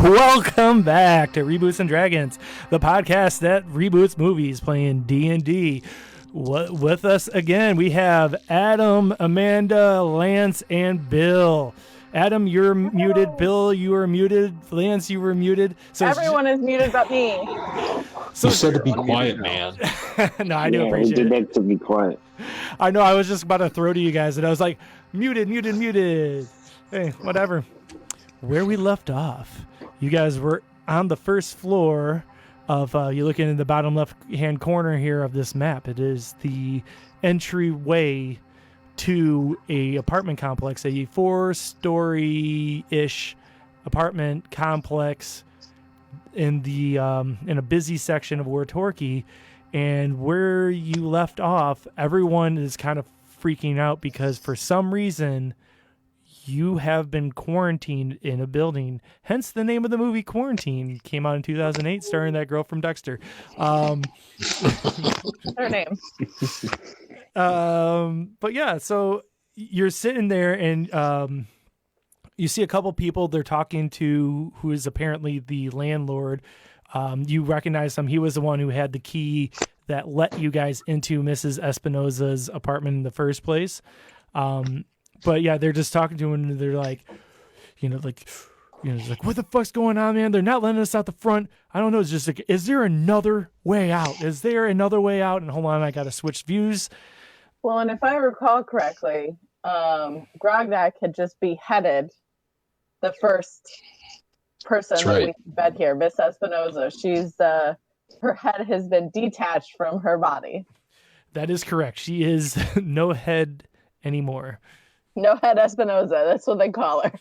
Welcome back to Reboots and Dragons, the podcast that reboots movies playing D&D. With us again, we have Adam, Amanda, Lance, and Bill. Adam, you're muted. Bill, you are muted. Lance, you were muted. So everyone is muted but me. So you said to be quiet, man. No, I do appreciate it. We did that to be quiet. I know. I was just about to throw to you guys, and I was like, muted. Hey, whatever. Where we left off, you guys were on the first floor of, you're looking in the bottom left-hand corner here of this map. It is the entryway to a apartment complex, a 4-story-ish apartment complex in the in a busy section of Wartorki. And where you left off, everyone is kind of freaking out because for some reason you have been quarantined in a building. Hence the name of the movie Quarantine. Came out in 2008, starring that girl from Dexter. Her name. But yeah, so you're sitting there and you see a couple people. They're talking to who is apparently the landlord. You recognize him. He was the one who had the key that let you guys into Mrs. Espinosa's apartment in the first place. But yeah, they're just talking to him and they're like, it's like, what the fuck's going on, man? They're not letting us out the front. I don't know. It's just like, is there another way out? Is there another way out? And hold on, I got to switch views. Well, and if I recall correctly, Grognak had just beheaded the first person that we met here, Miss Espinosa. She's, her head has been detached from her body. That is correct. She is no head anymore. No head Espinosa, that's what they call her.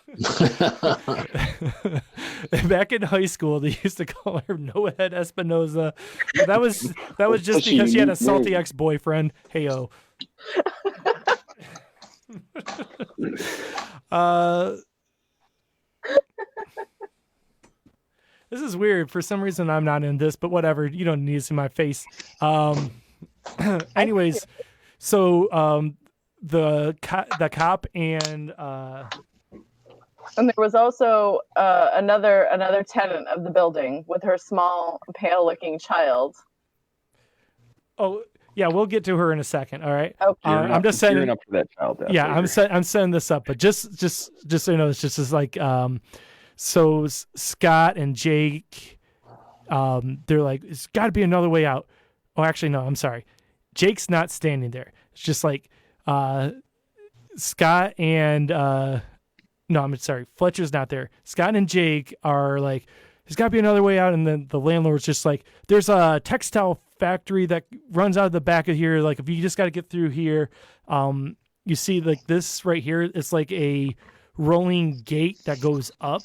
Back in high school, they used to call her No Head Espinosa. But that was just because she had a salty ex-boyfriend. Heyo. This is weird. For some reason, I'm not in this, but whatever. You don't need to see my face. Anyways, so the cop and there was also another tenant of the building with her small, pale-looking child. Oh yeah, we'll get to her in a second. All right. Okay. I'm just setting up for that child. Yeah, I'm setting this up, but just so you know, it's just as like so Scott and Jake, they're like, it's got to be another way out. Oh, actually, no, I'm sorry. Jake's not standing there. It's just like. Scott and no, I'm sorry, Fletcher's not there. Scott and Jake are like, there's got to be another way out, and then the landlord's just like, there's a textile factory that runs out of the back of here. Like, if you just got to get through here, you see like this right here. It's like a rolling gate that goes up,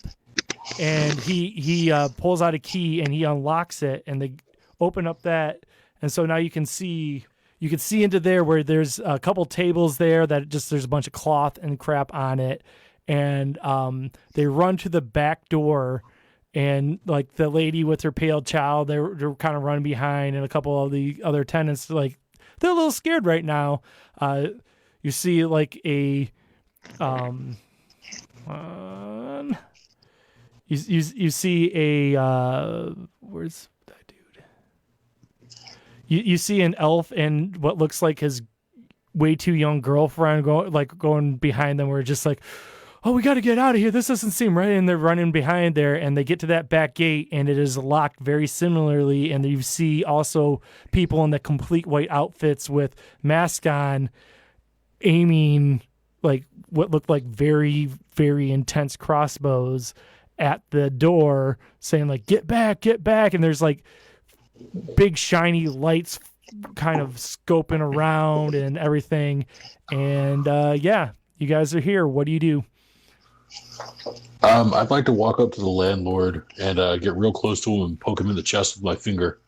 and he pulls out a key and he unlocks it, and they open up that, and so now you can see. You can see into there where there's a couple tables there that just there's a bunch of cloth and crap on it. And they run to the back door, and like the lady with her pale child, they're kind of running behind, and a couple of the other tenants, like they're a little scared right now. You see like a you see a where's You see an elf and what looks like his way too young girlfriend going behind them. We're just like, oh, we got to get out of here. This doesn't seem right. And they're running behind there, and they get to that back gate, and it is locked very similarly. And you see also people in the complete white outfits with masks on, aiming like what looked like very, very intense crossbows at the door, saying like, get back, get back. And there's like big shiny lights kind of scoping around and everything. And yeah, you guys are here. What do you do? I'd like to walk up to the landlord and get real close to him and poke him in the chest with my finger.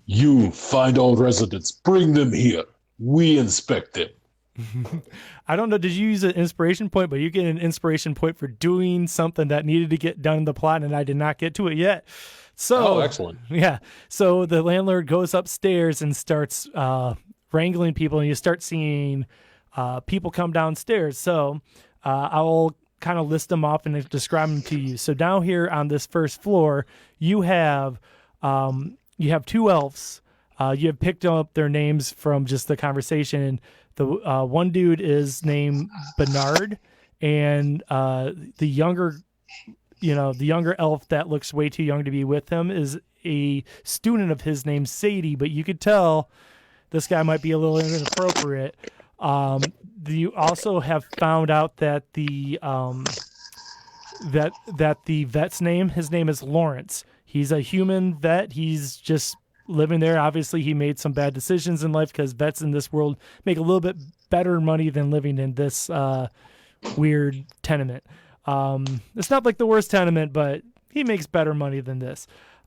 You find all residents, bring them here. We inspect them. I don't know. Did you use an inspiration point? But you get an inspiration point for doing something that needed to get done in the plot, and I did not get to it yet. So, excellent. Yeah. So the landlord goes upstairs and starts wrangling people, and you start seeing people come downstairs. So I'll kind of list them off and describe them to you. So down here on this first floor, you have two elves. You have picked up their names from just the conversation. The one dude is named Bernard, and the younger elf that looks way too young to be with him is a student of his named Sadie, but you could tell this guy might be a little inappropriate. You also have found out that the vet's name, his name is Lawrence. He's a human vet. He's just living there. Obviously, he made some bad decisions in life because vets in this world make a little bit better money than living in this weird tenement. It's not like the worst tenement, but he makes better money than this.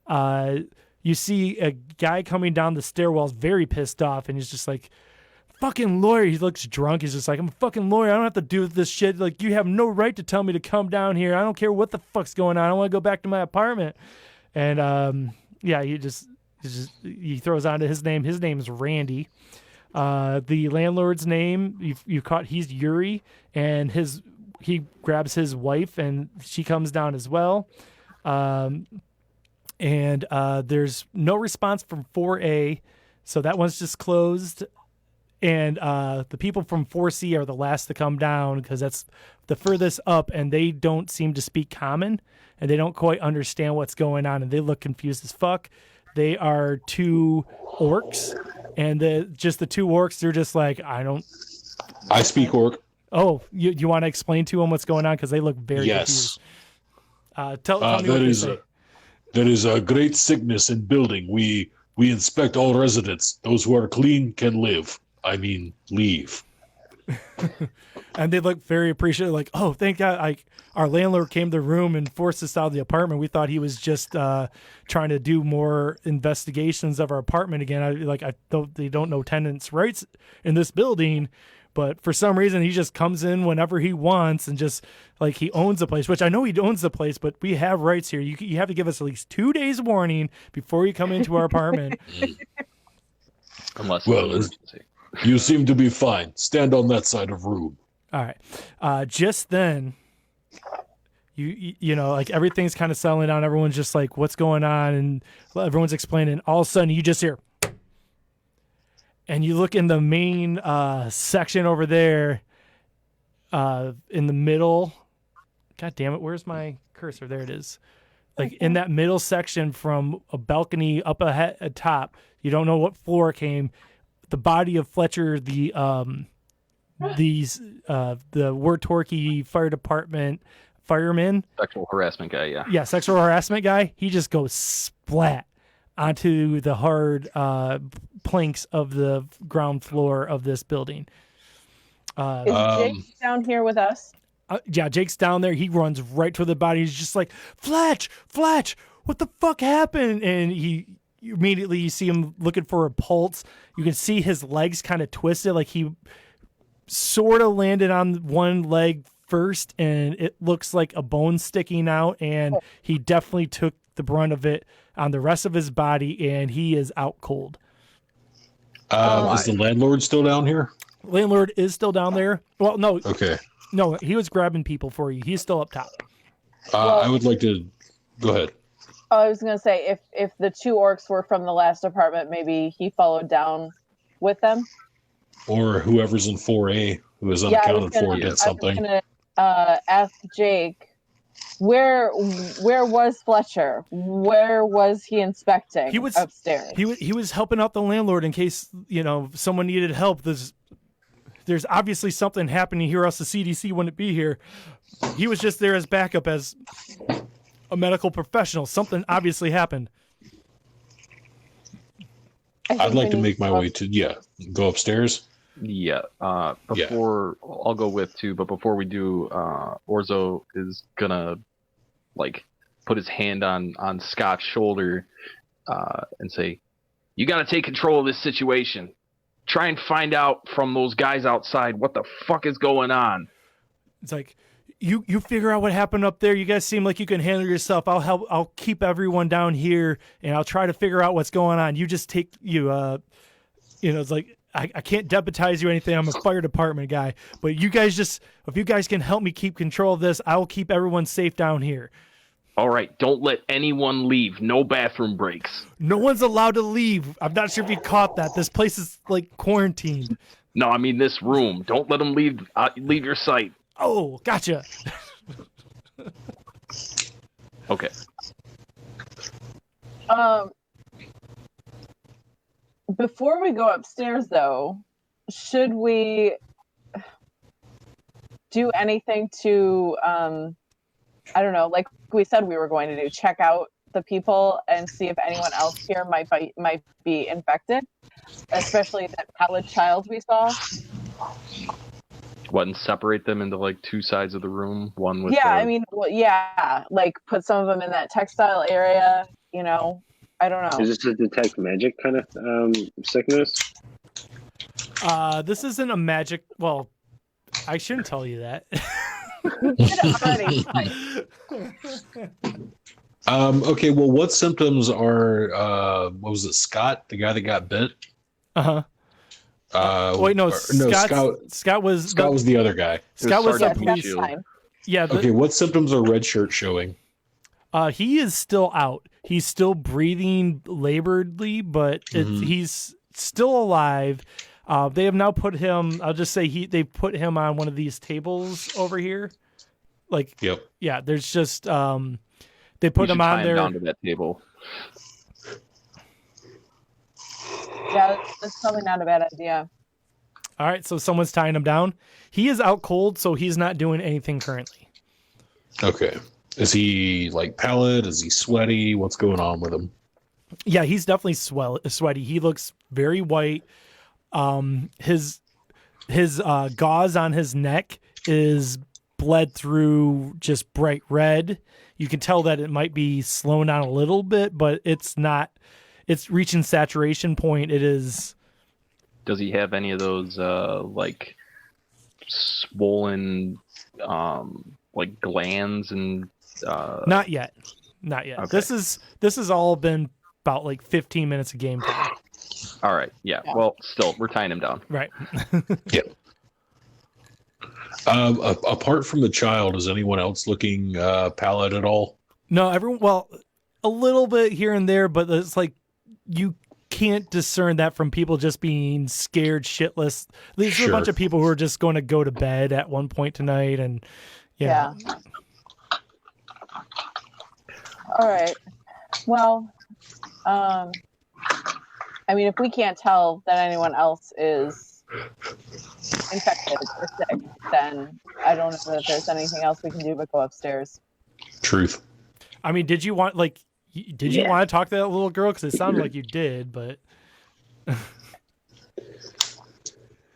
You see a guy coming down the stairwells very pissed off, and he's just like, fucking lawyer. He looks drunk. He's just like, I'm a fucking lawyer. I don't have to do this shit. Like, you have no right to tell me to come down here. I don't care what the fuck's going on. I want to go back to my apartment. And yeah, he throws on to his name. His name is Randy. The landlord's name you caught. He's Yuri, and he grabs his wife, and she comes down as well. And there's no response from 4A, so that one's just closed. And the people from 4C are the last to come down because that's the furthest up, and they don't seem to speak common, and they don't quite understand what's going on, and they look confused as fuck. They are two orcs, and the two orcs, they're just like, I speak orc. Oh, you want to explain to them what's going on? Because they look very confused. Tell me what they say. There is a great sickness in building. We inspect all residents. Those who are clean can live. I mean, leave. And they look very appreciative, like, oh, thank God. Our landlord came to the room and forced us out of the apartment. We thought he was just trying to do more investigations of our apartment again. They don't know tenants' rights in this building, but for some reason he just comes in whenever he wants and just like he owns the place, which I know he owns the place, but we have rights here. You have to give us at least 2 days warning before you come into our apartment. Unless you seem to be fine. Stand on that side of room. All right. Just then, you know, like everything's kind of settling down. Everyone's just like, what's going on? And everyone's explaining. All of a sudden, you just hear, and you look in the main section over there in the middle. God damn it. Where's my cursor? There it is. Like in that middle section from a balcony up ahead, top. You don't know what floor it came. The body of Fletcher, the Word Torquay Fire Department fireman. Sexual harassment guy, yeah. Yeah, sexual harassment guy. He just goes splat onto the hard planks of the ground floor of this building. Is Jake down here with us? Yeah, Jake's down there. He runs right to the body. He's just like, Fletch, what the fuck happened? And immediately you see him looking for a pulse. You can see his legs kind of twisted, like he sort of landed on one leg first, and it looks like a bone sticking out, and he definitely took the brunt of it on the rest of his body, and he is out cold. Is the landlord still down here? Landlord is still down there. Well, no. Okay. No, he was grabbing people for you. He's still up top. I would like to go ahead. I was going to say, if the two orcs were from the last apartment, maybe he followed down with them. Or whoever's in 4A who is unaccounted for did something. asked Jake, where was Fletcher? Where was he inspecting? He was upstairs. He was helping out the landlord in case someone needed help. There's obviously something happening here, else the CDC wouldn't be here. He was just there as backup as a medical professional. Something obviously happened. I'd like to make my way to go upstairs. Yeah. Before I'll go with too, but before we do, Orzo is gonna put his hand on Scott's shoulder and say, "You got to take control of this situation. Try and find out from those guys outside what the fuck is going on." It's like, you figure out what happened up there. You guys seem like you can handle yourself. I'll help. I'll keep everyone down here, and I'll try to figure out what's going on. You just take it's like I can't deputize you or anything. I'm a fire department guy, but you guys if you guys can help me keep control of this, I'll keep everyone safe down here. All right, don't let anyone leave. No bathroom breaks. No one's allowed to leave. I'm not sure if you caught that. This place is quarantined. No, I mean this room. Don't let them leave your sight. Oh, gotcha. Okay. Before we go upstairs, though, should we do anything to, I don't know, like we said we were going to do, check out the people and see if anyone else here might be infected, especially that pallid child we saw? What, and separate them into two sides of the room? One with put some of them in that textile area, I don't know. Is this a detect magic kind of sickness? This isn't a magic. Well, I shouldn't tell you that. You did it already. Okay. Well, what symptoms are? What was it? Scott, the guy that got bit. Wait, no. Scott was the other guy. Scott was the Sergeant police. Shield. Yeah. Okay. What symptoms are Red Shirt showing? He is still out. He's still breathing laboredly, but he's still alive. They have now put him. I'll just say they put him on one of these tables over here. Yep. Yeah. There's just they put him on there. Down to that table. Yeah, that's probably not a bad idea. All right, so someone's tying him down. He is out cold, so he's not doing anything currently. Okay. Is he pallid? Is he sweaty? What's going on with him? Yeah, he's definitely sweaty. He looks very white. His gauze on his neck is bled through, just bright red. You can tell that it might be slowing down a little bit, but it's not. It's reaching saturation point. It is. Does he have any of those swollen glands and? Not yet. Okay. This has all been about 15 minutes of game time. All right. Yeah. Well, still, we're tying him down. Right. Yeah. Apart from the child, is anyone else looking pallid at all? No, everyone. Well, a little bit here and there, but it's you can't discern that from people just being scared shitless. These are a bunch of people who are just going to go to bed at one point tonight, and yeah. All right. Well, I mean, if we can't tell that anyone else is infected or sick, then I don't know that there's anything else we can do but go upstairs. Truth. I mean, did you want you want to talk to that little girl? Because it sounded like you did, but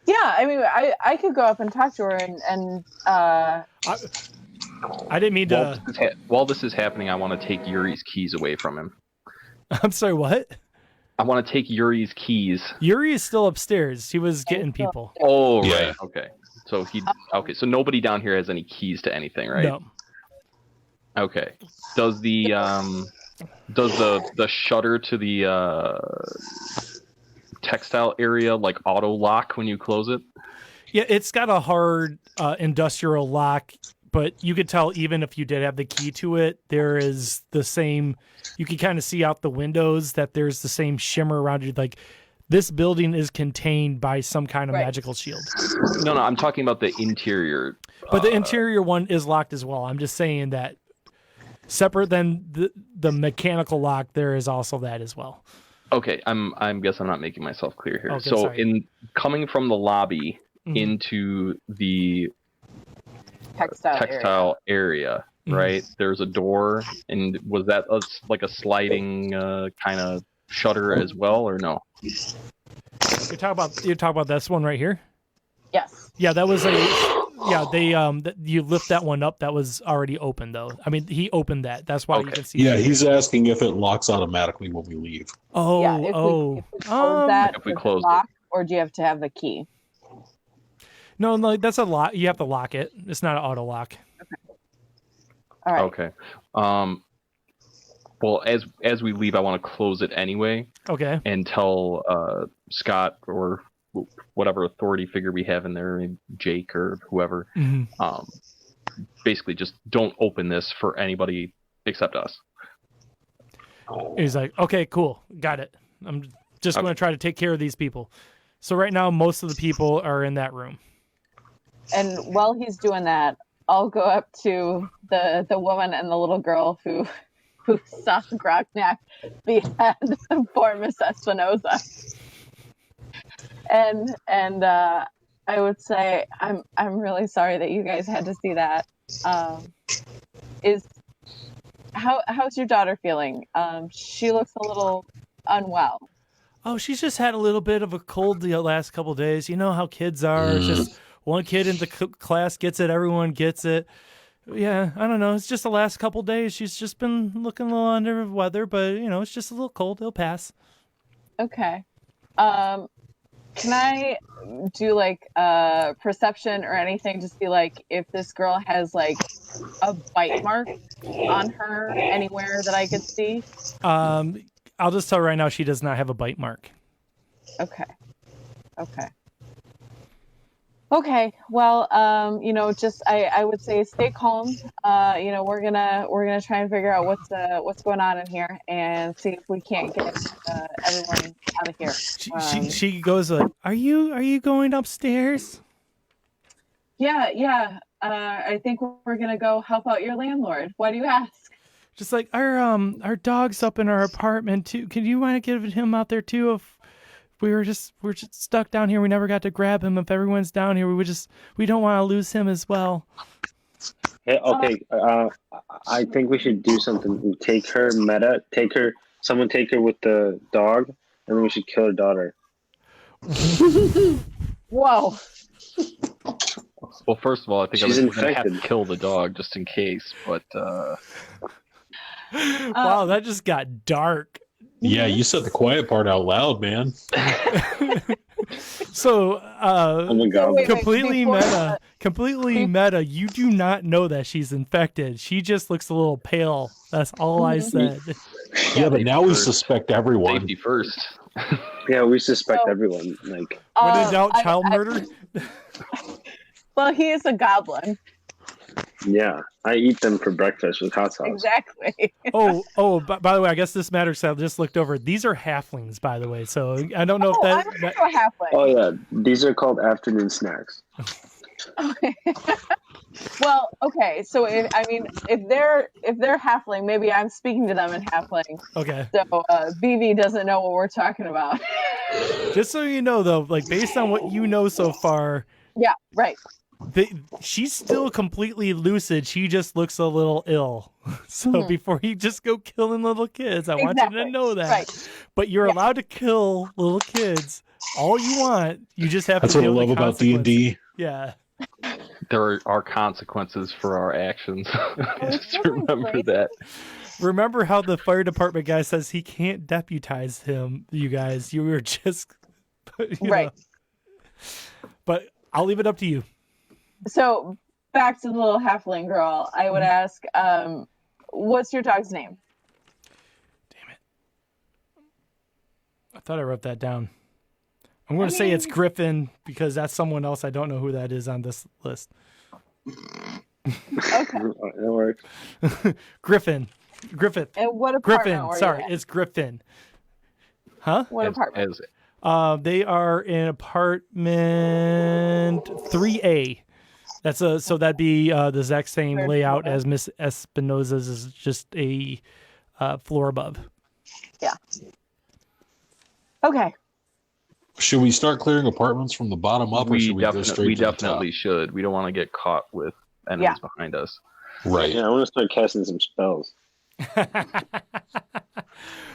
yeah, I mean, I could go up and talk to her and I didn't mean to. While this is happening, I want to take Yuri's keys away from him. I'm sorry, what? I want to take Yuri's keys. Yuri is still upstairs. He was getting people. Oh, Yeah. right. Okay. So nobody down here has any keys to anything, right? No. Okay. Does the shutter to the textile area auto lock when you close it? Yeah, it's got a hard industrial lock, but you could tell even if you did have the key to it, there is the same. You can kind of see out the windows that there's the same shimmer around you. this building is contained by some kind of Right. magical shield. No, I'm talking about the interior. But the interior one is locked as well. I'm just saying that separate than the mechanical lock, there is also that as well. Okay, I'm guess I'm not making myself clear here. Okay, so sorry. in coming from the lobby into the textile area, right? There's a door, and was that like a sliding kind of shutter as well, or no? You're talking about this one right here? Yes. Yeah, that was you lift that one up. That was already open though. I mean, he opened that. That's why you can see. Yeah, he's asking if it locks automatically when we leave. Oh, Yeah, if we close that, if we does it close it. lock, or do you have to have the key? No, that's a lock. You have to lock it. It's not an auto lock. All right. Okay. Well, as we leave, I want to close it anyway Okay. and tell Scott or whatever authority figure we have in there, Jake or whoever, basically just don't open this for anybody except us. He's like, okay, cool, got it. I'm just going to try to take care of these people. So right now, most of the people are in that room. And while he's doing that, I'll go up to the woman and the little girl who saw Grognak behead poor Miss Espinosa. And I would say I'm really sorry that you guys had to see that. How's your daughter feeling? She looks a little unwell. Oh, she's just had a little bit of a cold the last couple of days. You know how kids are. It's just one kid in the class gets it, everyone gets it. Yeah, I don't know. It's just the last couple of days. She's just been looking a little under the weather, but it's just a little cold. It'll pass. Okay. Can I do like perception or anything to see like if this girl has like a bite mark on her anywhere that I could see? I'll just tell her right now she does not have a bite mark. Okay. Well, just I would say stay calm. We're gonna try and figure out what's going on in here and see if we can't get everyone out of here. She goes like, "Are you going upstairs?" Yeah. I think we're gonna go help out your landlord. Why do you ask? Just like our dog's up in our apartment too. Can you want to get him out there too? If we're just stuck down here, we never got to grab him. If everyone's down here, we don't want to lose him as well. Hey, okay. I think we should do something. Take her, someone take her with the dog, and then we should kill her daughter. Whoa. Well, first of all, I think She's we're going to have infected. to kill the dog just in case, but... Wow, that just got dark. Yeah, you said the quiet part out loud, man. So, Oh my god. wait, completely before meta. Completely meta. You do not know that she's infected. She just looks a little pale. That's all I said. Yeah, but now we first. suspect everyone. Safety first. Yeah, we suspect So- everyone. Like, When in doubt, I- child I- murder. Well, he is a goblin. yeah, I eat them for breakfast with hot sauce. Exactly. By the way, I guess this matters. I just looked over. These are halflings, by the way. So I don't know if I'm that. also halfway. Oh yeah, these are called afternoon snacks. Okay. Well, okay. So if they're halfling, maybe I'm speaking to them in halfling. Okay. So BB doesn't know what we're talking about. Just so you know, though, like based on what you know so far, Yeah. Right. she's still completely lucid. She just looks a little ill. So before you just go killing little kids, I want you to Exactly. know that. Right. But you're allowed to kill little kids all you want. You just have That's to what I deal with love the about D&D. Yeah. There are consequences for our actions. Just something remember crazy. that. Remember how the fire department guy says he can't deputize him, you guys. You were just Right. know. But I'll leave it up to you. So back to the little halfling girl. I would ask, what's your dog's name? Damn it. I thought I wrote that down. I'm going to say it's Griffin because that's someone else. I don't know who that is on this list. Okay. That works. Griffin. Griffith. And what apartment Griffin. were you Sorry, in? it's Griffin. Huh? What apartment? They are in apartment 3A. So that'd be the exact same Third layout floor. as Miss Espinosa's, is just a floor above. Yeah. Okay. Should we start clearing apartments from the bottom up, or should we go straight to the top? definitely should. We don't want to get caught with enemies behind us. Right. Yeah, I want to start casting some spells.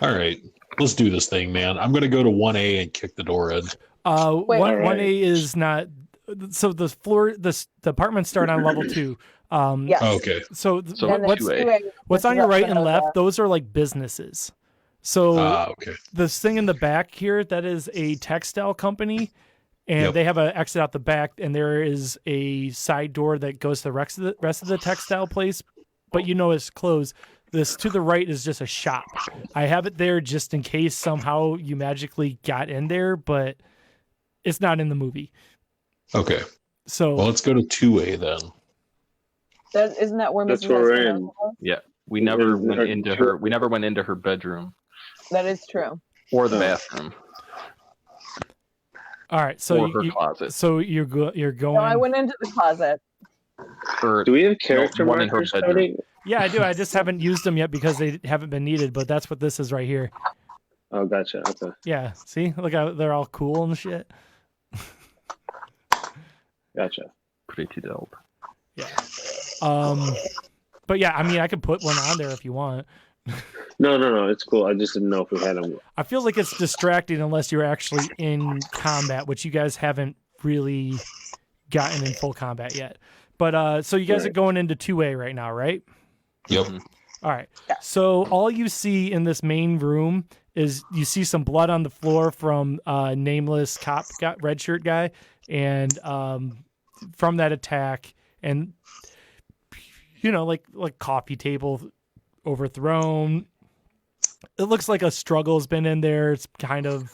All right. Let's do this thing, man. I'm going to go to 1A and kick the door in. Wait. 1A is not. So the apartments start on level 2. Yes. Oh, okay. So Then what's there's 2A. what's on your right and Espinosa. left? Those are like businesses. So Okay. this thing in the back here, that is a textile company, and Yep. they have an exit out the back, and there is a side door that goes to the rest of the textile place, but it's closed. This to the right is just a shop. I have it there just in case somehow you magically got in there, but it's not in the movie. Okay. So Well, let's go to 2A then. Isn't that where That's Mrs. where we're Espinosa in. was? Yeah, we never went into her. We never went into her bedroom That is true. or the bathroom all right, so or her closet. so you're going. No, I went into the closet. Or Do we have character one in her markers, bedroom. Cody? Yeah, I do. I just haven't used them yet because they haven't been needed. But that's what this is right here. Oh, gotcha. Okay. Yeah, see, look how they're all cool and shit. Gotcha. pretty dope. Yeah. But yeah, I mean, I could put one on there if you want. No. It's cool. I just didn't know if we had them. I feel like it's distracting unless you're actually in combat, which you guys haven't really gotten in full combat yet. But so you guys are going into 2A right now, right? Yep. All right. Yeah. So all you see in this main room is you see some blood on the floor from nameless cop red shirt guy, and from that attack, and like coffee table overthrown. It looks like a struggle's been in there. It's kind of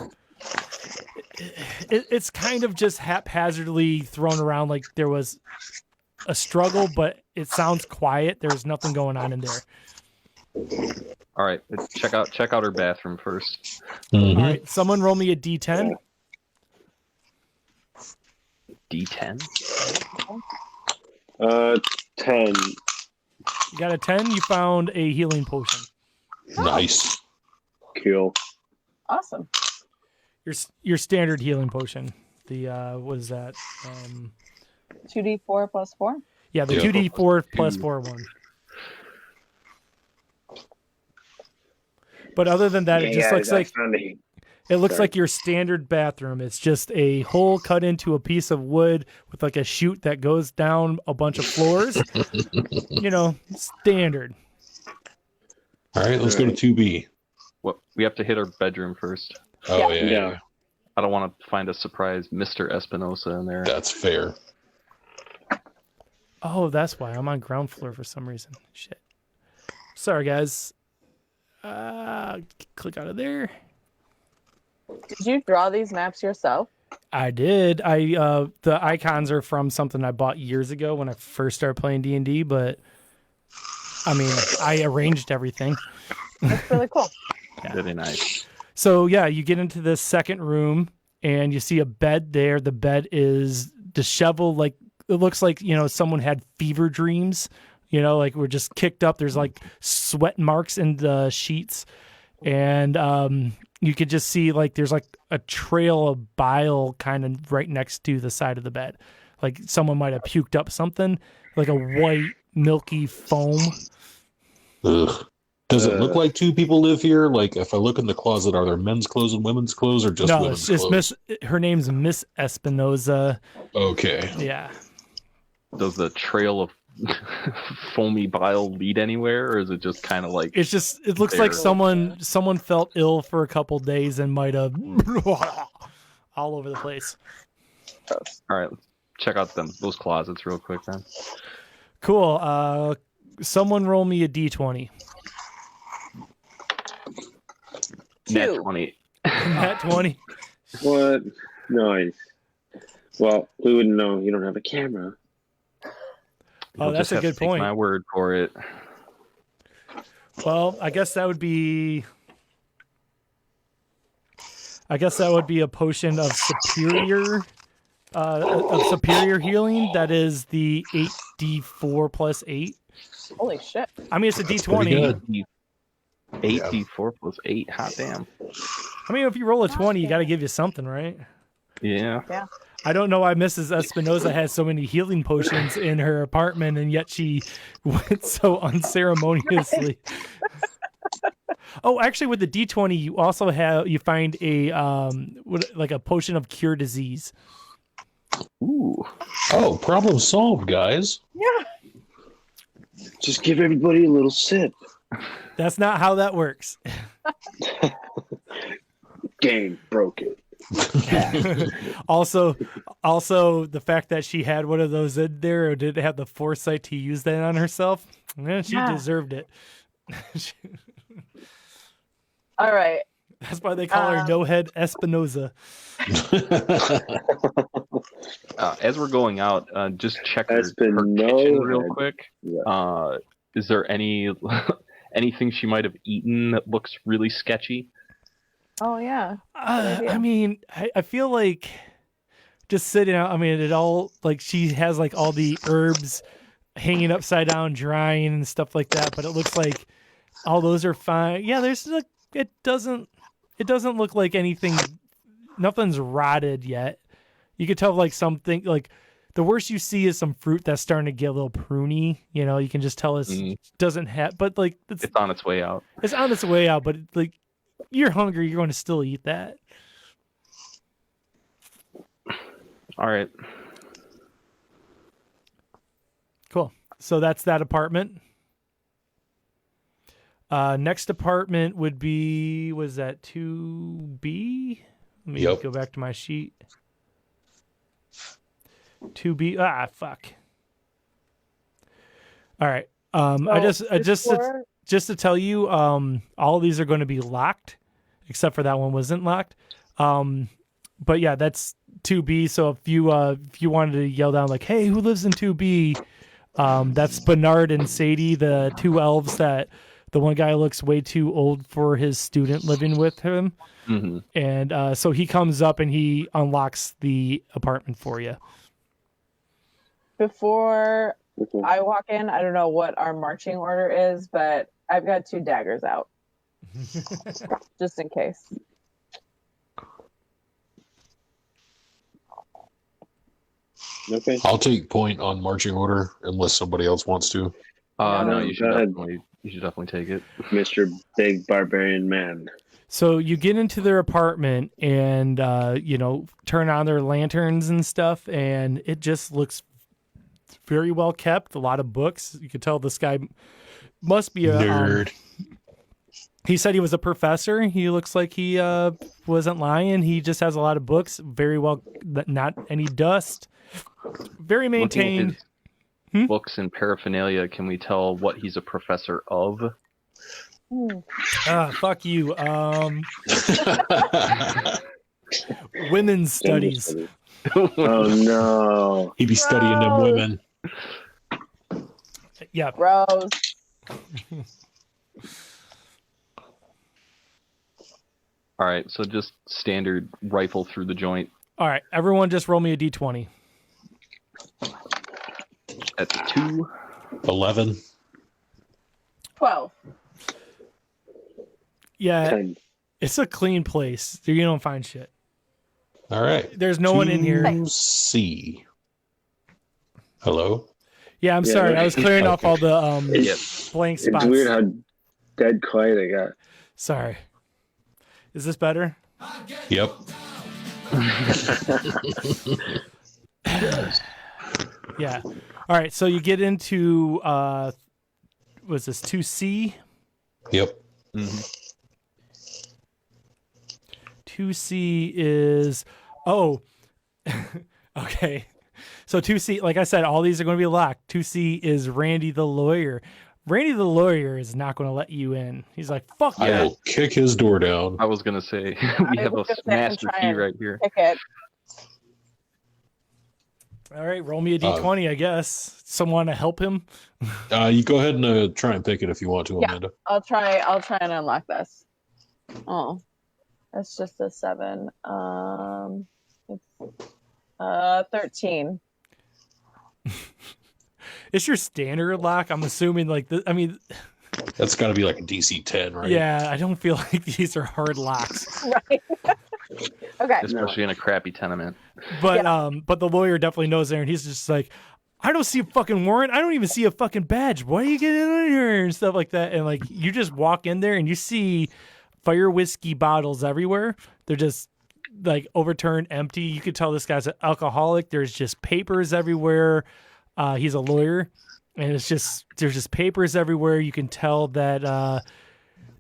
it's kind of just haphazardly thrown around like there was a struggle, but it sounds quiet. There's nothing going on in there. All right, check out her bathroom first. Mhm. All right, someone roll me a D10. D10. 10. You got a 10. You found a healing potion. Nice. Cool. Awesome. Your standard healing potion. The what is that? 2d4 plus 4. Yeah, the Yeah. 2d4 plus 4 one. But other than that, it just looks like Sorry. your standard bathroom. It's just a hole cut into a piece of wood with like a chute that goes down a bunch of floors. Standard. All right, let's go to 2B. What we have to hit her bedroom first. Oh, Yeah. yeah. I don't want to find a surprise Mr. Espinosa in there. That's fair. Oh, that's why I'm on ground floor for some reason. Shit. Sorry, guys. Click out of there. Did you draw these maps yourself? I did. The icons are from something I bought years ago when I first started playing D&D, but I mean, I arranged everything. That's really cool. Yeah. Really nice. So yeah, you get into this second room and you see a bed there. The bed is disheveled, like it looks like, someone had fever dreams, like we're just kicked up. There's like sweat marks in the sheets. And you could just see like there's like a trail of bile kind of right next to the side of the bed. Like someone might have puked up something, like a white milky foam. Ugh. Does it look like two people live here? Like, if I look in the closet, are there men's clothes and women's clothes, or just No, women's it's clothes? her name's Miss Espinosa. Okay. Yeah. Does the trail of foamy bile lead anywhere, or is it just kind of like It looks like There. someone felt ill for a couple days and might have all over the place. all right, let's check out those closets real quick then. Cool. Someone roll me a D20. Net 2. 20. Nat 20. What? Nice. Well, we wouldn't know. You don't have a camera. Oh, You'll that's just a have good to take point. my word for it. Well, I guess that would be I guess that would be a potion of superior healing. That is the 8d4 plus 8. Holy shit. I mean, it's a That's pretty d20. good. 8d4 plus 8. Hot damn. I mean, if you roll a 20, you got to give you something, right? Yeah. I don't know why Mrs. Espinosa has so many healing potions in her apartment, and yet she went so unceremoniously. Oh, actually, with the D20, you also find a a potion of cure disease. Ooh. Oh, problem solved, guys. Yeah. Just give everybody a little sip. That's not how that works. Game broken. Also, the fact that she had one of those in there, or didn't have the foresight to use that on herself, she deserved it. All right. That's why they call her No Head Espinosa. As we're going out, just check her kitchen real quick. Yeah. Is there anything she might have eaten that looks really sketchy? Oh, yeah. I mean, I feel like just sitting out, I mean, it all, like, she has, like, all the herbs hanging upside down, drying and stuff like that, but it looks like all those are fine. Yeah, it doesn't look like nothing's rotted yet. You could tell, like, something, like, the worst you see is some fruit that's starting to get a little pruny. You know, you can just tell it doesn't have, but, like, it's on its way out. It's on its way out, but, like, you're hungry, you're going to still eat that. All right. Cool. So that's that apartment. Next apartment would be, was that 2B? Let me go back to my sheet. 2B. Fuck. All right. Just to tell you, all of these are going to be locked, except for that one wasn't locked. But yeah, that's 2B. So if you wanted to yell down like, "Hey, who lives in 2B?" That's Bernard and Sadie, the two elves that the one guy looks way too old for his student living with him. Mm-hmm. And so he comes up and he unlocks the apartment for you. Before I walk in, I don't know what our marching order is, but I've got 2 daggers out. Just in case. Okay. I'll take point on marching order unless somebody else wants to. No, you should definitely take it. Mr. Big Barbarian Man. So you get into their apartment and, turn on their lanterns and stuff, and it just looks very well kept. A lot of books. You could tell this guy must be a nerd. He said he was a professor. He looks like he wasn't lying. He just has a lot of books. Very well, not any dust. Very maintained. Books and paraphernalia. Can we tell what he's a professor of? Fuck you. Women's studies. Oh no. He'd be studying them women. Yeah. Gross. All right, so just standard rifle through the joint. All right, everyone just roll me a d20. That's 2. 11. 12. Yeah, 10. It's a clean place. You don't find shit. All right. There's no one in here. 2C. Hello? Yeah, I'm sorry. I was clearing off all the blank spots. It's weird how dead quiet I got. Sorry. Is this better? Yep. Yeah. All right. So you get into was this 2C? Yep. Mm-hmm. 2C is okay. So 2C, like I said, all these are going to be locked. 2C is Randy the lawyer. Randy the lawyer is not going to let you in. He's like, fuck I yeah. will kick his door down. I was going to say, we have a master key right here. Pick it. All right, roll me a d20, I guess. Someone to help him? You go ahead and try and pick it if you want to, Yeah. Amanda. I'll try and unlock this. Oh. That's just a 7. It's 13. It's your standard lock. I'm assuming That's got to be like a DC 10, right? yeah, I don't feel like these are hard locks. Right. Okay. Especially in a crappy tenement. But the lawyer definitely knows there, and he's just like, I don't see a fucking warrant. I don't even see a fucking badge. Why are you getting in here and stuff like that? And like you just walk in there and you see fire whiskey bottles everywhere. They're just like overturned, empty. You could tell this guy's an alcoholic. There's just papers everywhere. He's a lawyer, and there's just papers everywhere. You can tell that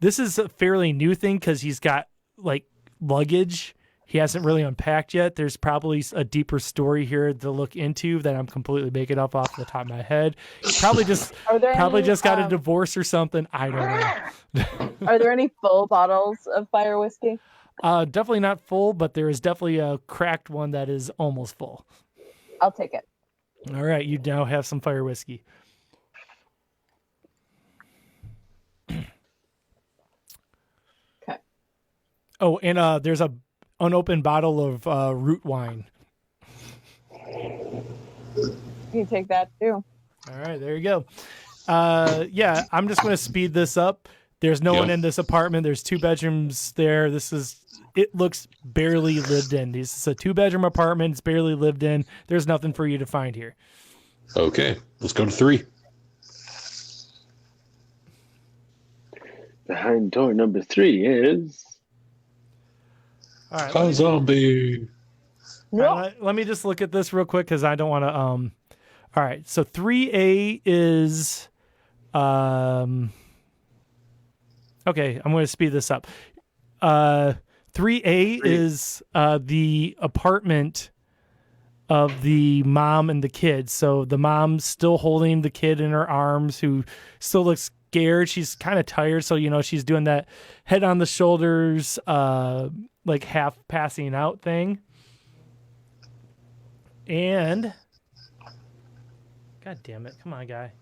this is a fairly new thing because he's got like luggage he hasn't really unpacked yet. There's probably a deeper story here to look into that I'm completely making up off the top of my head. He probably just got a divorce or something. I don't know. Are there any full bottles of fire whiskey? Definitely not full, but there is definitely a cracked one that is almost full. I'll take it. All right, you now have some fire whiskey. Okay. Oh, and there's a unopened bottle of root wine. You take that too. All right, there you go. Yeah, I'm just going to speed this up. There's no one in this apartment. There's 2 bedrooms there. It looks barely lived in. This is a 2-bedroom apartment. It's barely lived in. There's nothing for you to find here. Okay, let's go to 3. Behind door number 3 is All right, a zombie. let me just look at this real quick because I don't want to. All right, so 3A is. Okay, I'm going to speed this up. 3A is the apartment of the mom and the kids. So the mom's still holding the kid in her arms, who still looks scared. She's kind of tired, so she's doing that head on the shoulders, like half passing out thing. And God damn it, come on, guy.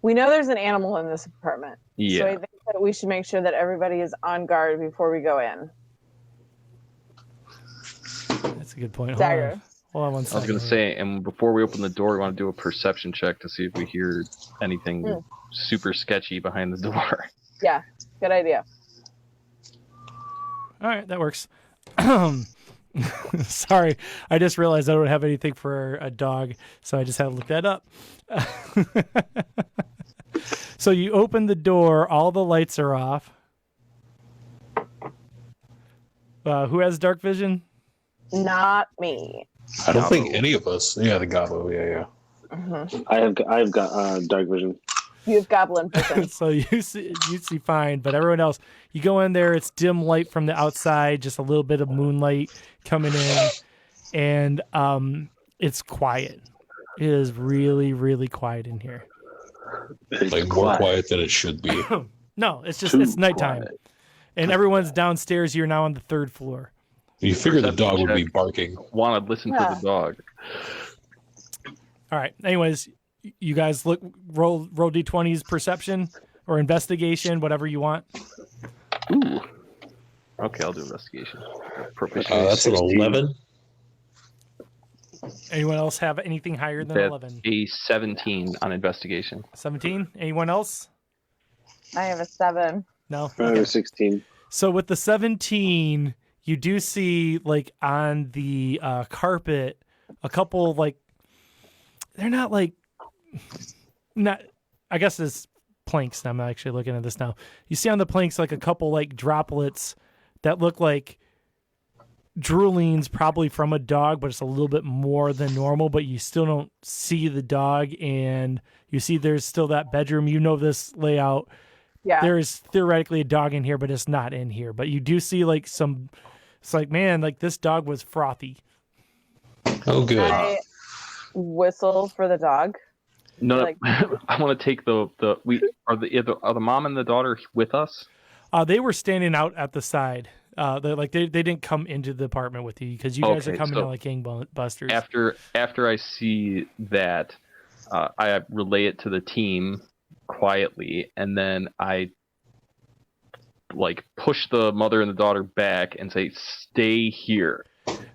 We know there's an animal in this apartment. Yeah. So I think that we should make sure that everybody is on guard before we go in. That's a good point. Dagger. Hold on one second. I was going to say, and before we open the door, we want to do a perception check to see if we hear anything super sketchy behind the door. Yeah, good idea. All right, that works. Sorry, I just realized I don't have anything for a dog, so I just had to look that up. So you open the door, all the lights are off. Who has dark vision? Not me. I don't think any of us. Yeah, the Gabo. Yeah. Mm-hmm. I've got dark vision. You have goblin vision. So you see fine, but everyone else, you go in there, it's dim light from the outside, just a little bit of moonlight coming in, and it's quiet. It is really, really quiet in here. Like more quiet than it should be. No, it's nighttime. Quiet. And everyone's downstairs. You're now on the 3rd floor. You figure the dog would be barking. Want to listen to the dog. All right. Anyways, you guys roll d20s, perception or investigation, whatever you want. Ooh. Okay, I'll do investigation. That's an 11. Anyone else have anything higher than 11? A 17 on investigation. 17? Anyone else? I have a 7. No? I have a 16. So with the 17, you do see, like, on the carpet, a couple, like, they're not, like, I guess it's planks. I'm actually looking at this now. You see on the planks, like, a couple, like, droplets that look like droolings probably from a dog, but it's a little bit more than normal, but you still don't see the dog, and you see there's still that bedroom. You know this layout. Yeah. There is theoretically a dog in here, but it's not in here. But you do see like it's like, man, like this dog was frothy. Oh, good. I whistle for the dog. No, Like- I want to take are the mom and the daughter with us? They were standing out at the side. They didn't come into the apartment with you because you guys are Okay, coming so in like gangbusters. After I see that, I relay it to the team quietly, and then I like push the mother and the daughter back and say, "Stay here."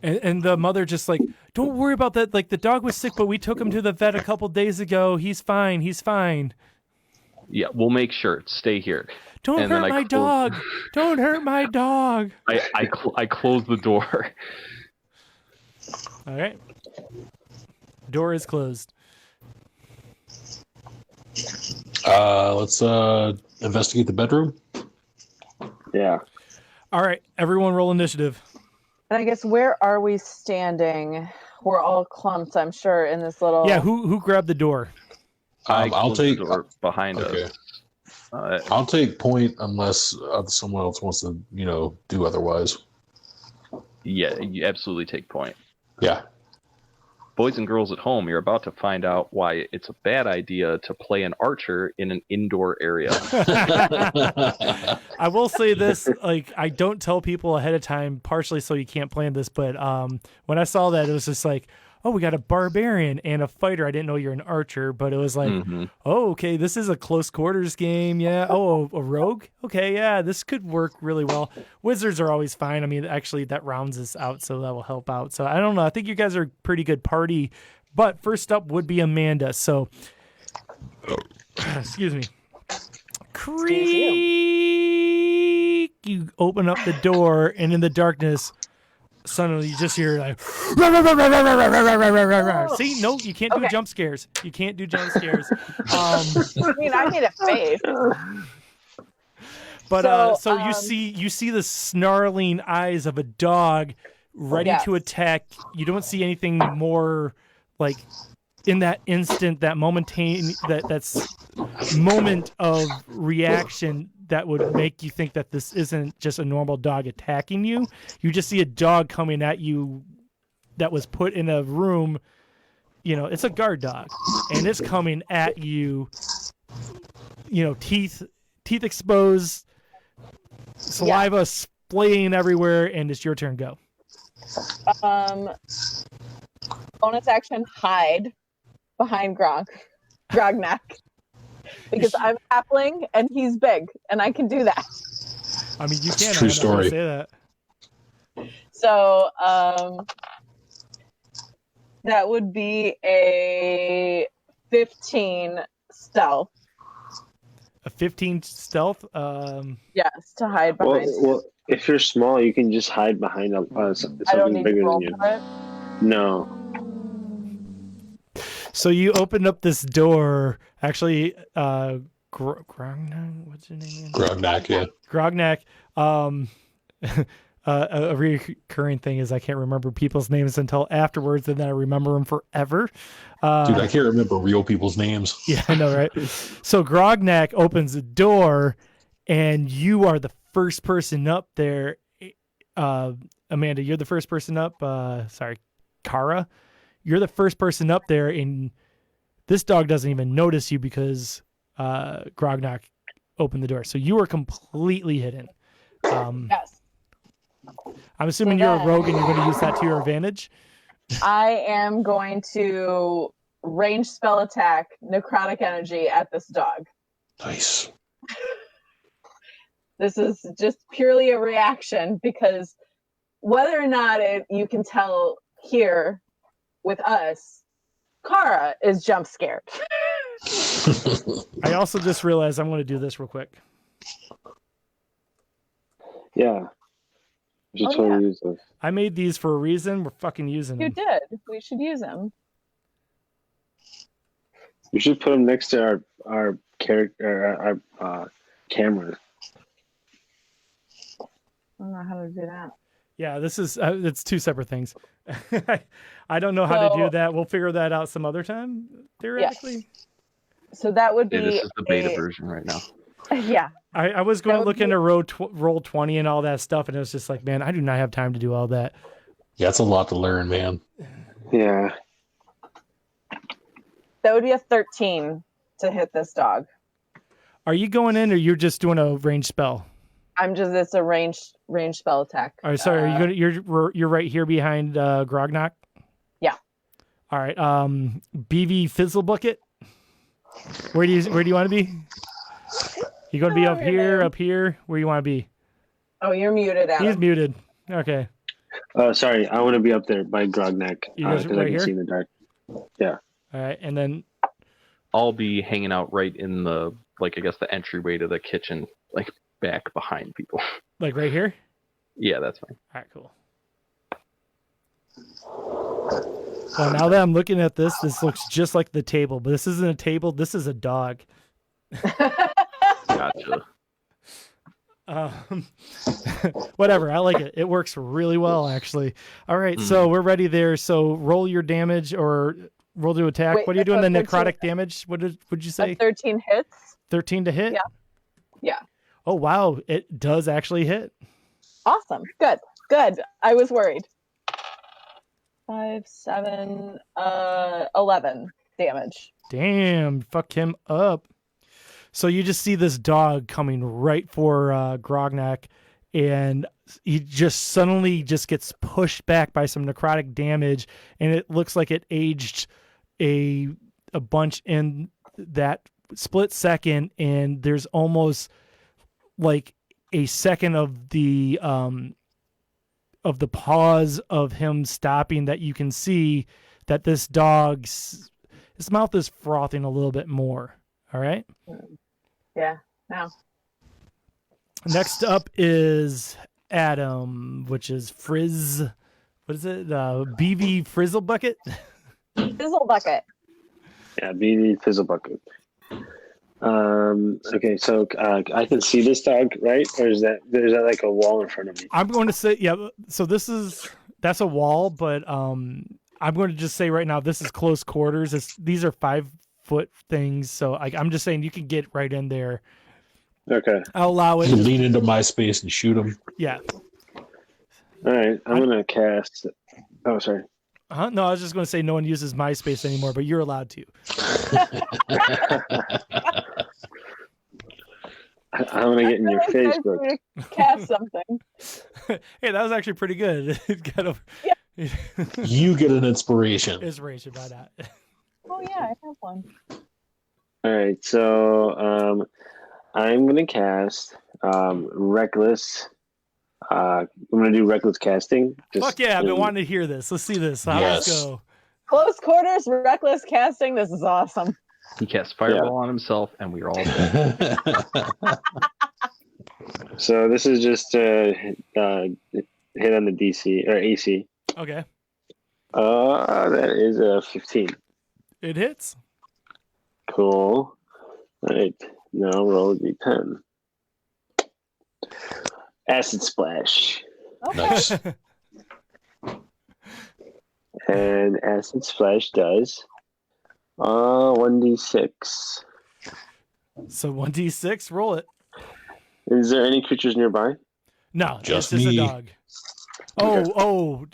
And the mother just like, don't worry about that. Like the dog was sick, but we took him to the vet a couple days ago. He's fine. He's fine. Yeah, we'll make sure. Stay here. Don't And hurt then my dog. Don't hurt my dog. I close the door. All right. Door is closed. Let's investigate the bedroom. Yeah. All right, everyone roll initiative. And I guess where are we standing? We're all clumped, I'm sure, in this little. Yeah, who grabbed the door? I'll I'll take take. the door behind Okay. us. I'll take point unless someone else wants to, do otherwise. Yeah, you absolutely take point. Yeah. Boys and girls at home, you're about to find out why it's a bad idea to play an archer in an indoor area. I will say this, like, I don't tell people ahead of time, partially so you can't plan this, but when I saw that, it was just like, oh, we got a barbarian and a fighter. I didn't know you're an archer, but it was like, oh, okay, this is a close quarters game. Yeah. Oh, a rogue? Okay, yeah, this could work really well. Wizards are always fine. I mean, actually, that rounds us out, so that will help out. So I don't know. I think you guys are a pretty good party, but first up would be Amanda. So, excuse me. Creak! You open up the door, and in the darkness, suddenly you just hear like, see, no, you can't do jump scares. You can't do jump scares. I mean, I need a face. But so you see the snarling eyes of a dog ready to attack. You don't see anything more like in that instant, that that's moment of reaction that would make you think that this isn't just a normal dog attacking you. You just see a dog coming at you that was put in a room. It's a guard dog, and it's coming at you. Teeth exposed, saliva splaying everywhere, and it's your turn. Go. Bonus action: hide behind Grognak. Because I'm halfling and he's big, and I can do that. I mean, you can. True story. Say that. So, that would be a 15 stealth. A 15 stealth? Yes, to hide behind. Well, if you're small, you can just hide behind something I don't need bigger to roll than you. for it. No. So you open up this door. Actually, Grognak, what's your name? Grognak, yeah. Grognak. A recurring thing is I can't remember people's names until afterwards, and then I remember them forever. Dude, I can't remember real people's names. Yeah, I know, right? So Grognak opens the door, and you are the first person up there. Amanda, you're the first person up. Kara, you're the first person up there, and this dog doesn't even notice you because Grognak opened the door. So you are completely hidden. Yes. I'm assuming you're a rogue and you're going to use that to your advantage. I am going to range spell attack necrotic energy at this dog. Nice. This is just purely a reaction because whether or not you can tell here with us, Kara is jump scared. I also just realized I'm going to do this real quick. Yeah. We should totally use this. I made these for a reason. We're fucking using them. You did. We should use them. We should put them next to our character, our camera. I don't know how to do that. Yeah, this is it's two separate things. I don't know how to do that. We'll figure that out some other time, theoretically. Yes. So that would be this is the beta version right now. Yeah. I was going to look into roll 20 and all that stuff, and it was just like, man, I do not have time to do all that. Yeah, it's a lot to learn, man. Yeah. That would be a 13 to hit this dog. Are you going in, or you're just doing a ranged spell? It's a range spell attack. All right, sorry, are you you're right here behind Grognak? Yeah. All right, BV Fizzle Bucket. Where do you want to be? You going to be Oh, up your here, name. up here? Where you want to be? Oh, you're muted, Adam. He's muted. Okay. Sorry, I want to be up there by Grognak You guys because right I can here? see in the dark. Yeah. All right. And then, I'll be hanging out right in the, like, I guess the entryway to the kitchen, like back behind people. like right here? Yeah, that's fine. All right, cool. Well, now that I'm looking at this looks just like the table, but this isn't a table. This is a dog. Gotcha. Whatever. I like it. It works really well, actually. All right. So we're ready there. So roll your damage or roll to attack. Wait, what are you doing? The 13. necrotic damage? What would you say? 13 hits. 13 to hit? Yeah. Yeah. Oh, wow. It does actually hit. Awesome. Good. Good. I was worried. 5, 7, 11 damage. Damn. Fuck him up. So you just see this dog coming right for Grognak, and he just suddenly just gets pushed back by some necrotic damage, and it looks like it aged a bunch in that split second, and there's almost like a second of the pause of him stopping that you can see that this dog's his mouth is frothing a little bit more. All right. Yeah. Now. Next up is Adam, which is Frizz. What is it? BV Frizzle Bucket? Fizzle bucket. Yeah, BB Fizzle Bucket. Okay, so I can see this dog, right? Or is that like a wall in front of me? I'm going to say, yeah. So that's a wall, but I'm going to just say right now this is close quarters. These are 5-foot things, so I'm just saying you can get right in there. Okay. I'll allow it. You lean into my space and shoot him. Yeah. All right, I'm gonna cast. Oh, sorry. No, I was just going to say no one uses MySpace anymore, but you're allowed to. I'm gonna get in your I feel like Facebook. time for you to cast something. Hey, that was actually pretty good. It got over. Yeah. You get an inspiration. Inspiration by that. Oh yeah, I have one. All right, so I'm gonna cast Reckless. I'm gonna do Reckless casting. Fuck yeah, I've been wanting to hear this. Let's see this. How does Yes. it go? Close quarters, reckless casting. This is awesome. He casts Fireball on himself, and we're all dead. So this is just hit on the DC or AC. Okay. That is a 15. It hits. Cool. All right, now roll a d10. Acid Splash. Okay. Nice. And Acid Splash does 1d6. So 1d6, roll it. Is there any creatures nearby? No, Just it's just me. a dog. Oh,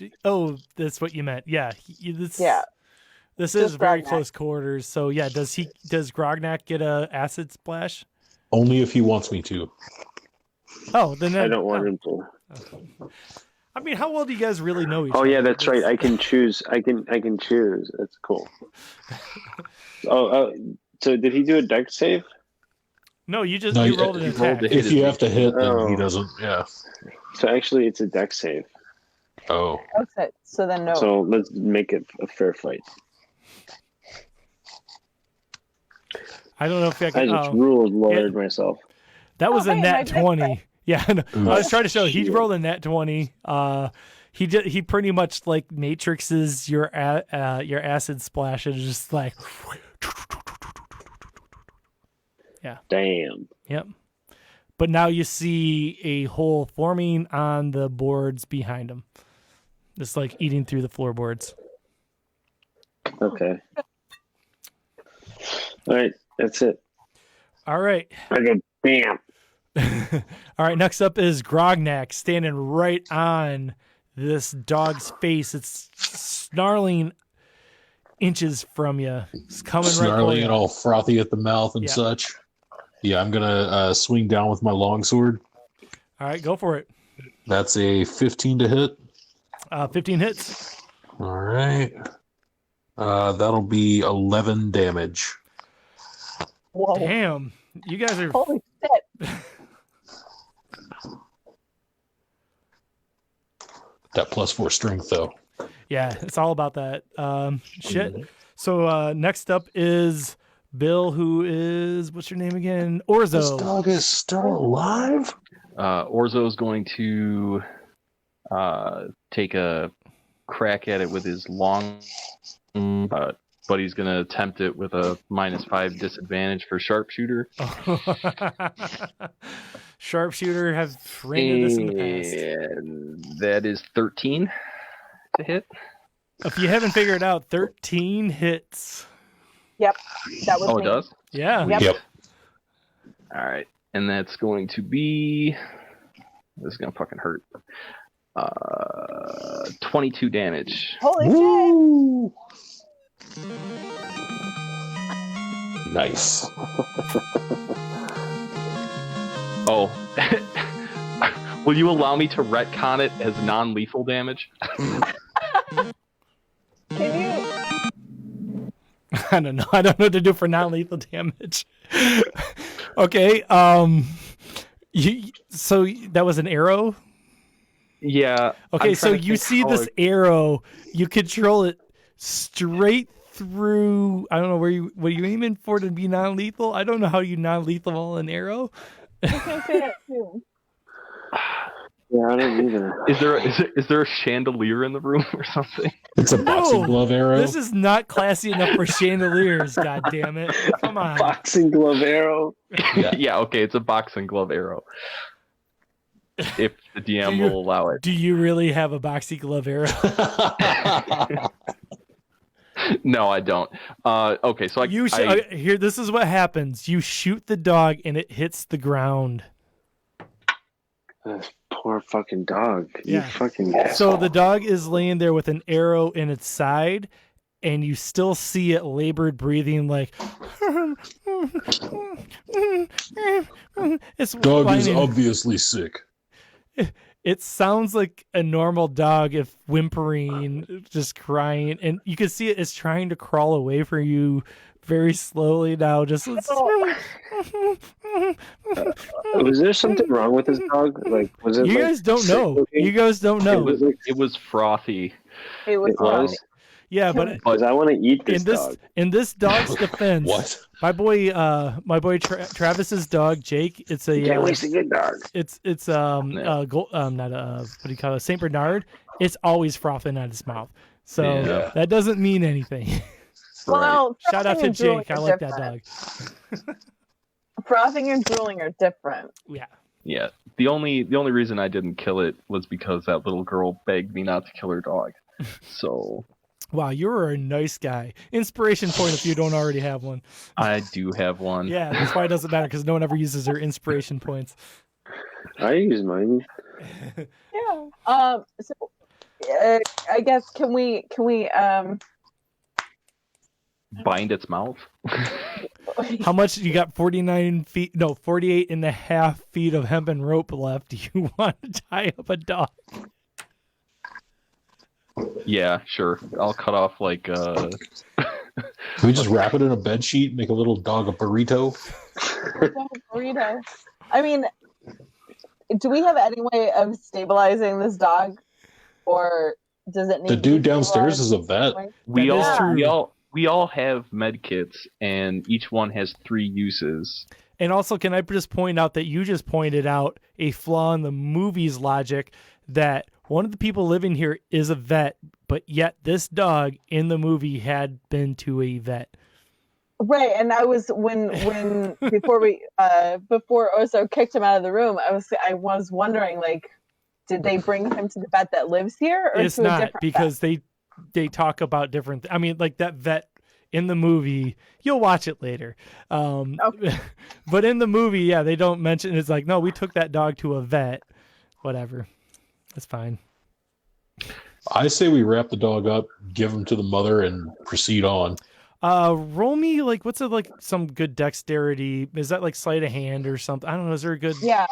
that's what you meant. Yeah. Yeah. This is Just very Grognak. close quarters. So yeah, does Grognak get a acid splash? Only if he wants me to. Oh, then I don't want him to. I mean, how well do you guys really know each other? Oh yeah, that's right. I can choose. I can choose. That's cool. So did he do a dex save? No, you just No, you you- rolled an you attack. rolled it. If you have to hit, then Oh. he doesn't. Yeah. So actually, it's a dex save. Oh. Okay. So then no. So let's make it a fair fight. I don't know if I I can. just ruled lawyered Yeah. myself. That was Oh, a hey, nat my dice 20. back. Yeah, no, I was trying to show he Shit. rolled a nat 20. He pretty much like matrixes your acid splash and just like Damn. yep. But now you see a hole forming on the boards behind him. It's like eating through the floorboards. Okay. All right, that's it. All right. I go bam. All right, next up is Grognak standing right on this dog's face. It's snarling inches from you. It's coming right for Snarling you. and all frothy at the mouth and Yeah. such. Yeah, I'm gonna swing down with my longsword. All right, go for it. That's a 15 to hit. 15 hits. All right. That'll be 11 damage. Whoa. Damn, you guys are Holy shit. That +4 strength, though. Yeah, it's all about that. Shit. So next up is Bill, who is, what's your name again? This Orzo. dog is still alive? Orzo is going to take a crack at it with his long, but he's going to attempt it with a -5 disadvantage for sharpshooter. Sharpshooter have rated this in the past. And that is 13 to hit. If you haven't figured it out, 13 hits. Yep. That was Oh, me. it does? Yeah. Yep. All right. And that's going to be... This is going to fucking hurt. 22 damage. Holy Woo! Nice. Oh. Will you allow me to retcon it as non-lethal damage? shit. Can you? I don't know. I don't know what to do for non-lethal damage. Okay. So that was an arrow? Yeah. Okay, I'm so trying to you think see how this arrow, you control it straight through. I don't know were you aiming for to be non-lethal? I don't know how you non-lethal an arrow. I can say that too. Yeah, I don't either. Is there a chandelier in the room or something? It's a boxing No, glove arrow. This is not classy enough for chandeliers, god damn it. Come on. Boxing glove arrow. Yeah, okay, it's a boxing glove arrow. If the DM will allow it. Do you really have a boxing glove arrow? No, I don't. Okay, so here, this is what happens. You shoot the dog and it hits the ground. This poor fucking dog. Yeah. You fucking So asshole. the dog is laying there with an arrow in its side, and you still see it labored breathing like it's Dog is whining. obviously sick. It sounds like a normal dog if whimpering, just crying, and you can see it's trying to crawl away from you very slowly now. Just Was there something wrong with this dog? Like, was it? you guys don't know. You guys don't know. it was frothy. It was It was. Yeah, but Because I want to eat this in this dog. in this dog's defense, What? my boy Travis's dog Jake. It's a You can't waste a good dog. It's not what do you call it? Saint Bernard. It's always frothing out his mouth, so Yeah. that doesn't mean anything. Well, Shout out frothing to and drooling Jake. I are like that different. dog. Frothing and drooling are different. Yeah. Yeah. The only reason I didn't kill it was because that little girl begged me not to kill her dog. So Wow, you're a nice guy. Inspiration point if you don't already have one. I do have one. Yeah, that's why it doesn't matter because no one ever uses their inspiration points. I use mine. Yeah. So, I guess can we Bind its mouth. How much you got? 48 and a half feet of hempen rope left. Do you want to tie up a dog? Yeah, sure. I'll cut off like Can we just wrap it in a bed sheet, make a little dog a burrito? burrito? I mean, do we have any way of stabilizing this dog, or does it need The to dude be downstairs stabilized? is a vet. we That is all true. we all have med kits and each one has 3 uses. And also, can I just point out that you just pointed out a flaw in the movie's logic that one of the people living here is a vet, but yet this dog in the movie had been to a vet. Right, and I was when before Oso kicked him out of the room, I was wondering, like, did they bring him to the vet that lives here, or It's to a not different because they talk about different. I mean, like that vet in the movie. You'll watch it later. Okay. But in the movie, yeah, they don't mention. It's like, no, we took that dog to a vet. Whatever, that's fine. I say we wrap the dog up, give him to the mother, and proceed on. Roll me like what's it like some good dexterity? Is that like sleight of hand or something? I don't know. Is there a good Yeah.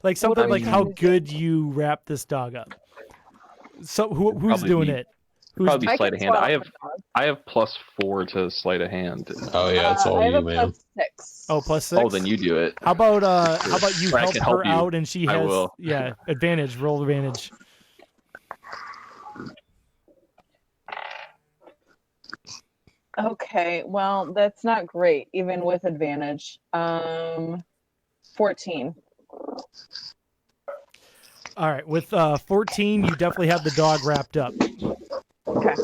like something What like are how you good you wrap this dog up? So who's Probably doing me. it? Probably I sleight of can hand. swallow a dog. I have +4 to sleight of hand. Oh yeah, it's all I have you, a man. +6. Oh, +6. Oh, then you do it. How about you I help can her help you. out and she I has will. advantage, roll advantage. Okay, well, that's not great, even with advantage. 14. All right, with 14, you definitely have the dog wrapped up. Okay.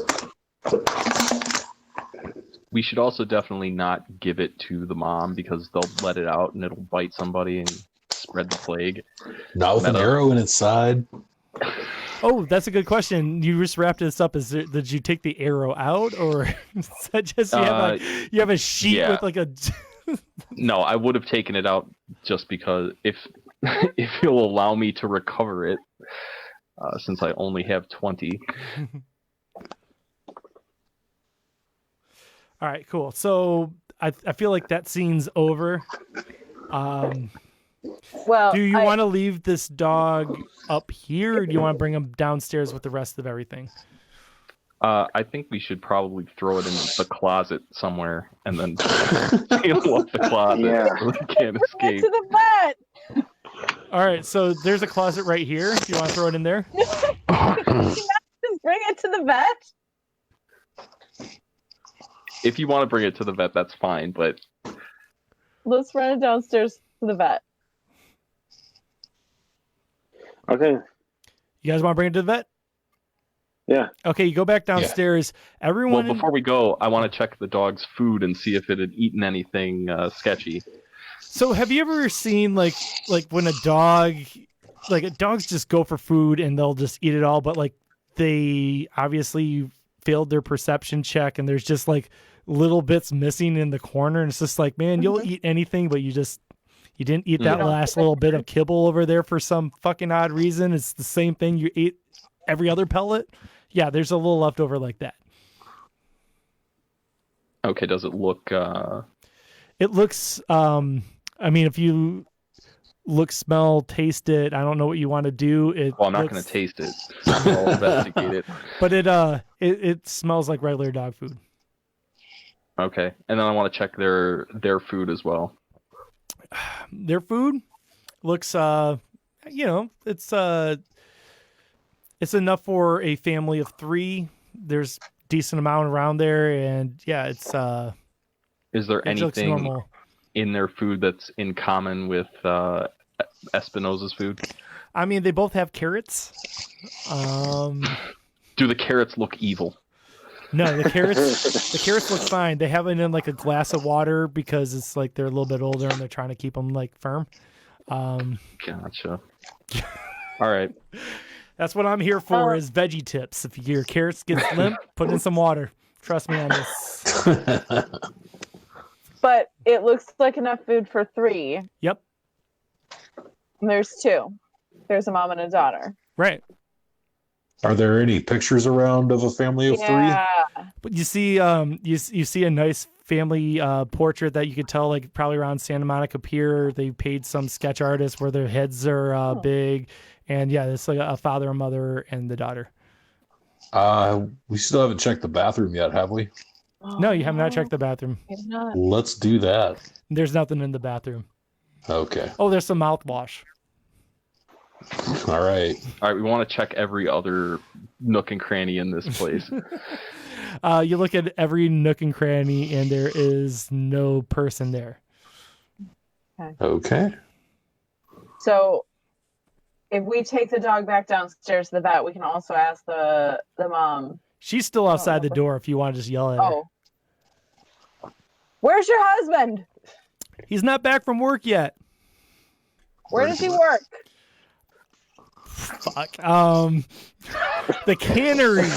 We should also definitely not give it to the mom because they'll let it out and it'll bite somebody and spread the plague. Not with an Meta. arrow in its side. Oh, that's a good question. You just wrapped this up. Did you take the arrow out, or is that just you have a sheet yeah. with like a? No, I would have taken it out just because if you'll allow me to recover it, since I only have 20. All right, cool. So I feel like that scene's over. Well, Do you want to leave this dog up here, or do you want to bring him downstairs with the rest of everything? I think we should probably throw it in the closet somewhere and then seal up the closet so they can't escape. to the vet. All right, so there's a closet right here. Do you want to throw it in there? Just bring it to the vet. If you want to bring it to the vet, that's fine, but Let's run it downstairs to the vet. Okay. You guys want to bring it to the vet? Yeah. Okay, you go back downstairs. Everyone. well, before we go, I want to check the dog's food and see if it had eaten anything sketchy. So have you ever seen like when dogs just go for food and they'll just eat it all, but like they obviously failed their perception check and there's just like little bits missing in the corner and it's just like, man, you'll eat anything, but you didn't eat that last little bit of kibble over there for some fucking odd reason. It's the same thing you ate every other pellet. Yeah, there's a little leftover like that. Okay, does it look... It looks, I mean, if you look, smell, taste it, I don't know what you want to do. I'm not going to taste it. I'll investigate it. But it smells like regular dog food. Okay, and then I want to check their food as well. Their food looks, it's enough for a family of 3. There's decent amount around there, and yeah, it's Is there it looks anything normal. in their food that's in common with Espinosa's food? I mean, they both have carrots. Do the carrots look evil? No, the carrots look fine. They have it in like a glass of water because it's like they're a little bit older and they're trying to keep them like firm. Gotcha. All right. That's what I'm here for is veggie tips. If your carrots get limp, put in some water. Trust me on this. But it looks like enough food for 3. Yep. And there's 2. There's a mom and a daughter. Right. Are there any pictures around of a family of 3? But you see, you see a nice family portrait that you could tell, like probably around Santa Monica Pier. They paid some sketch artist where their heads are big, and yeah, it's like a father, a mother, and the daughter. We still haven't checked the bathroom yet, have we? No, you have not checked the bathroom. Let's do that. There's nothing in the bathroom. Okay. Oh, there's some mouthwash. All right. We want to check every other nook and cranny in this place. You look at every nook and cranny, and there is no person there. Okay. So if we take the dog back downstairs to the vet, we can also ask the mom. She's still outside the door if you want to just yell at her. Oh. Where's your husband? He's not back from work yet. Where does he work? Fuck. The cannery.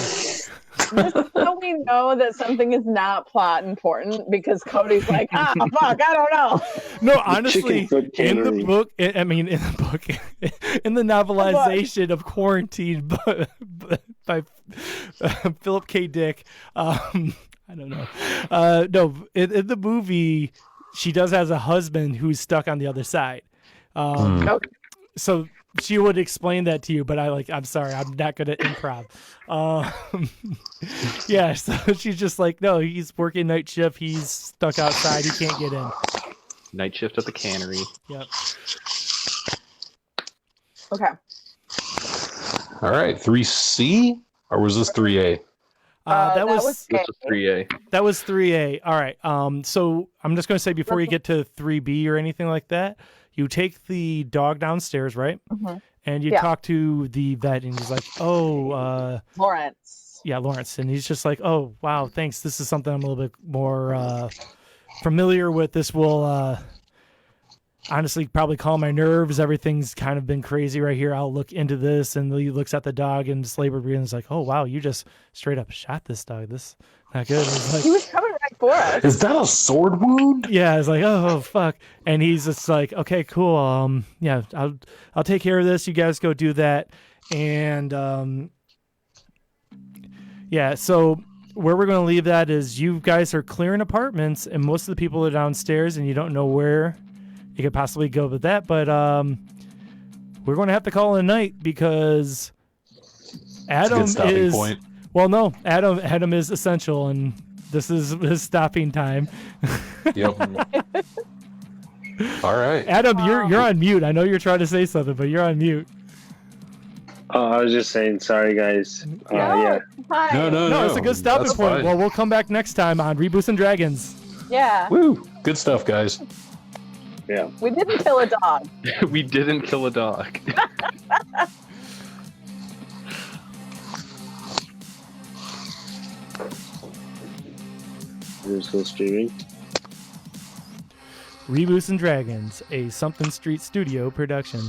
How we know that something is not plot important because Cody's like, fuck, I don't know. No, honestly, in the book, in the novelization of Quarantine by Philip K. Dick, I don't know. No, in the movie, she does has a husband who's stuck on the other side. So she would explain that to you, but I'm sorry, I'm not good at improv. Yeah, so she's just like, no, he's working night shift. He's stuck outside. He can't get in. Night shift at the cannery. Yep. Okay. All right, 3C, or was this 3A? That was This was 3A. That was 3A. All right. So I'm just going to say before you get to 3B or anything like that, you take the dog downstairs, right? Mm-hmm. And you talk to the vet, and he's like, "Oh, Lawrence." Yeah, Lawrence, and he's just like, "Oh, wow, thanks. This is something I'm a little bit more familiar with. This will honestly probably calm my nerves. Everything's kind of been crazy right here. I'll look into this." And he looks at the dog and it's labor breathing. It's like, "Oh, wow, you just straight up shot this dog. This not good." He's like, He was coming right for us. Is that a sword wound? yeah, it's like, oh fuck, and he's just like, okay, cool. Yeah, I'll take care of this. You guys go do that, and yeah. So where we're gonna leave that is you guys are clearing apartments, and most of the people are downstairs, and you don't know where you could possibly go with that. But we're gonna have to call it a night because Adam is. Point. Well, no, Adam is essential, and this is his stopping time. Yep. All right. Adam, you're on mute. I know you're trying to say something, but you're on mute. Oh, I was just saying, sorry guys. Yeah. Hi. No, it's a good stopping That's point. fine. Well, we'll come back next time on Reboots and Dragons. Yeah. Woo! Good stuff, guys. Yeah. We didn't kill a dog. We didn't kill a dog. We're still streaming. Reboots and Dragons, a Something Street Studio production.